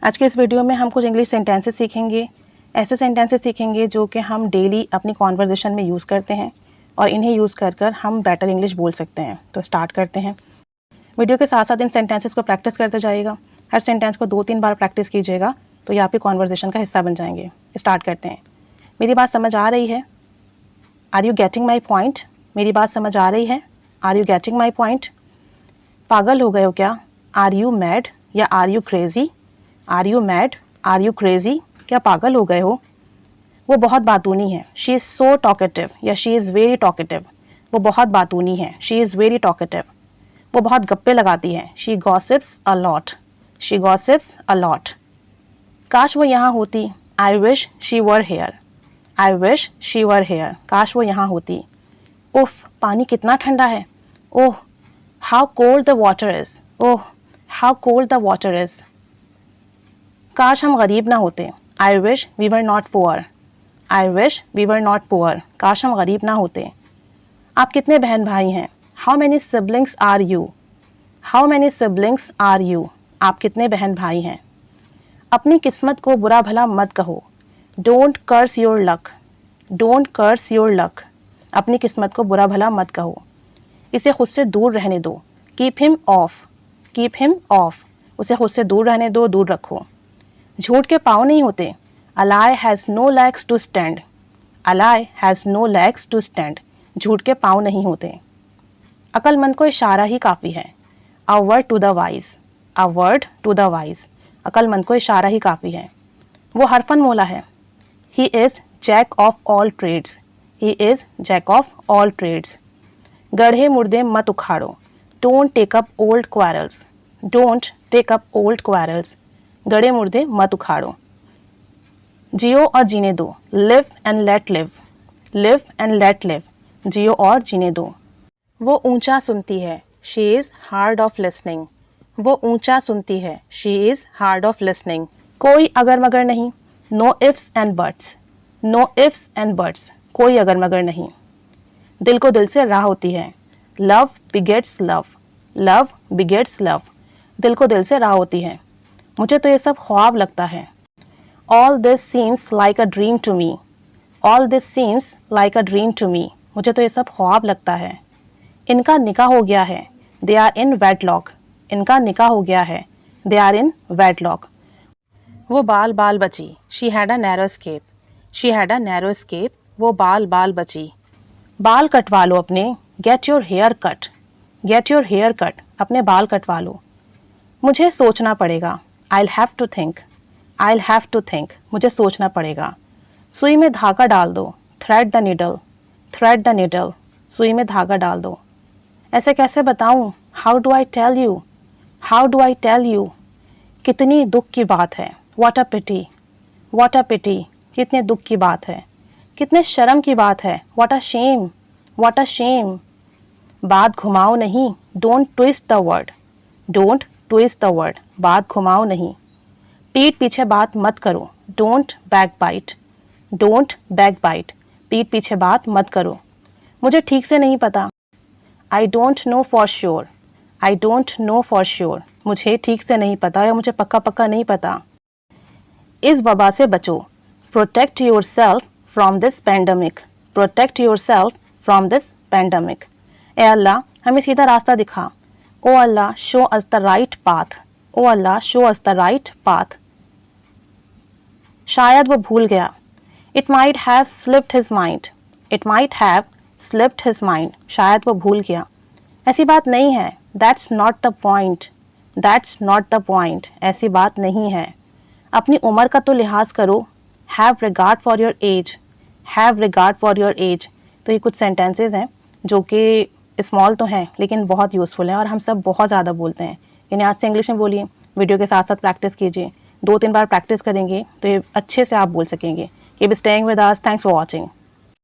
आज के इस वीडियो में हम कुछ इंग्लिश सेंटेंसेस सीखेंगे। ऐसे सेंटेंसेस सीखेंगे जो कि हम डेली अपनी कॉन्वर्जेशन में यूज़ करते हैं और इन्हें यूज़ कर कर हम बेटर इंग्लिश बोल सकते हैं। तो स्टार्ट करते हैं। वीडियो के साथ साथ इन सेंटेंसेस को प्रैक्टिस करते जाइएगा। हर सेंटेंस को 2-3 बार प्रैक्टिस कीजिएगा तो ये आपकी कॉन्वर्जेशन का हिस्सा बन जाएंगे। स्टार्ट करते हैं। मेरी बात समझ आ रही है? Are you getting my point? मेरी बात समझ आ रही है? Are you getting my point? पागल हो गए हो क्या? आर यू मैड या are you crazy? Are you mad? Are you crazy? क्या पागल हो गए हो? वो बहुत बातूनी है। शी इज़ सो टॉकेटिव या शी इज़ वेरी टॉकेटिव। वो बहुत बातूनी है। She is very talkative. वो बहुत गप्पे लगाती है। She gossips a lot. She gossips a lot. काश वो यहाँ होती। I wish she were here. I wish she were here. काश वो यहाँ होती। उफ़, पानी कितना ठंडा है। Oh, how cold the water is. Oh, how cold the water is. काश हम गरीब ना होते। I wish we were not poor. I wish we were not poor. काश हम गरीब ना होते। आप कितने बहन भाई हैं? How many siblings are you. How many siblings are you. आप कितने बहन भाई हैं? अपनी किस्मत को बुरा भला मत कहो। Don't curse your luck. Don't curse your luck. अपनी किस्मत को बुरा भला मत कहो। इसे खुद से दूर रहने दो। Keep him of. Keep him of. उसे खुद से दूर रहने दो, दूर रखो। झूठ के पाँव नहीं होते। A lie has no legs to stand. A lie has no legs to stand. झूठ के पाँव नहीं होते। अक्लमंद को इशारा ही काफ़ी है। A word to the wise. A word to the wise. अक्लमंद को इशारा ही काफ़ी है। वो हरफन मौला है। He is jack of all trades. He is jack of all trades. गढ़े मुर्दे मत उखाड़ो। Don't take up old quarrels. Don't take up old quarrels. गड़े मुर्दे मत उखाड़ो। जियो और जीने दो। Live and let live. Live and let live. जियो और जीने दो। वो ऊंचा सुनती है। She is hard of listening. वो ऊंचा सुनती है। She is hard of listening. कोई अगर मगर नहीं। No ifs and buts. No ifs and buts. कोई अगर मगर नहीं। दिल को दिल से राह होती है। Love begets love. Love begets love. दिल को दिल से राह होती है। मुझे तो ये सब ख्वाब लगता है। All this seems like a dream to me. All this seems like a dream to me. मुझे तो ये सब ख्वाब लगता है। इनका निकाह हो गया है। They are in wedlock. इनका निकाह हो गया है। They are in wedlock. वो बाल बाल बची। She had a narrow escape. She had a narrow escape. वो बाल बाल बची। बाल कटवा लो अपने। Get your hair cut. Get your hair cut. अपने बाल कटवा लो। मुझे सोचना पड़ेगा। I'll have to think. I'll have to think. मुझे सोचना पड़ेगा। सुई में धागा डाल दो। Thread the needle. Thread the needle. सुई में धागा डाल दो। ऐसे कैसे बताऊं? How do I tell you? How do I tell you? कितनी दुख की बात है। What a pity. What a pity. कितने दुख की बात है। कितने शर्म की बात है। What a shame. What a shame. बात घुमाओ नहीं। Don't twist the word. Don't twist the word. बात घुमाओ नहीं। पीठ पीछे बात मत करो। Don't backbite. Don't backbite. पीठ पीछे बात मत करो। मुझे ठीक से नहीं पता। I don't know for sure. I don't know for sure. मुझे ठीक से नहीं पता या मुझे पक्का पक्का नहीं पता। इस वबा से बचो। Protect yourself from this pandemic. Protect yourself from this pandemic. ए अल्लाह, हमें सीधा रास्ता दिखा। O Allah, show us the right path. O Allah, show us the right path. शायद वो भूल गया। It might have slipped his mind. It might have slipped his mind. शायद वो भूल गया। ऐसी बात नहीं है। That's not the point. That's not the point. ऐसी बात नहीं है। अपनी उम्र का तो लिहाज करो। Have regard for your age. Have regard for your age. तो ये कुछ सेंटेंसेज हैं जो कि स्मॉल तो हैं लेकिन बहुत यूज़फुल हैं और हम सब बहुत ज़्यादा बोलते हैं। यानी आज से इंग्लिश में बोलिए। वीडियो के साथ साथ प्रैक्टिस कीजिए। 2-3 बार प्रैक्टिस करेंगे तो ये अच्छे से आप बोल सकेंगे। Keep staying with us. Thanks for watching.